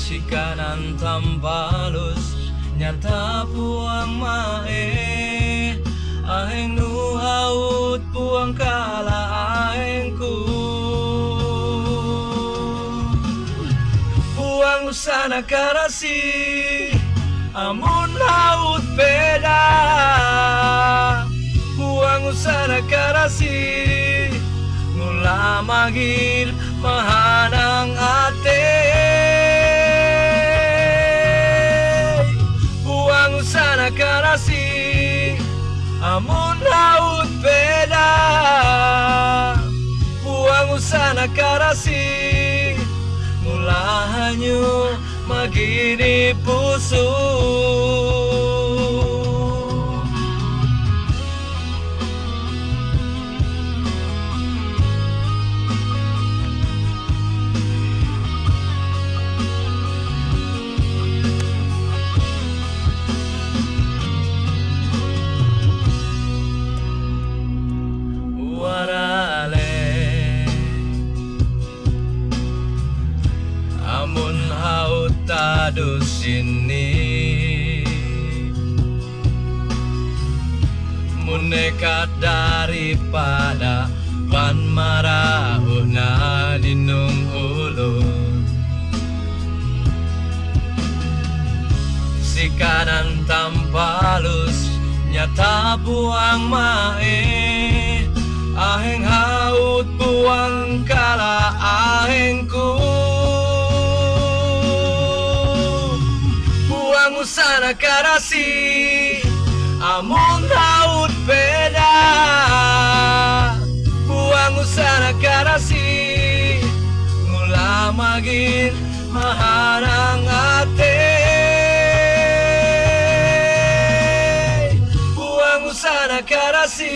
Sikanan tambalus nyata puang mae, aheng nu haut puang kala ahengku. Puang usana karasi amun haut beda, puang usana karasi ngula magil mahanang ate. Puang usana karasi amun haut beda, puang usana karasi mula hanyu magini pusu. Amun haut tadu sini mun nekat daripada pan marahuna dinung ulun. Sikanan tampalus nyata buang mae, aheng haut buang kala ahengku. Buang usana karasi amun haut beda, buang usana karasi ngula magin maharang ate. Buang usana karasi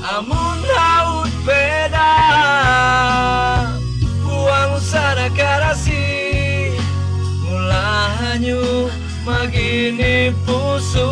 amun haut beda, buang usana karasi mula hanyu magini pusu.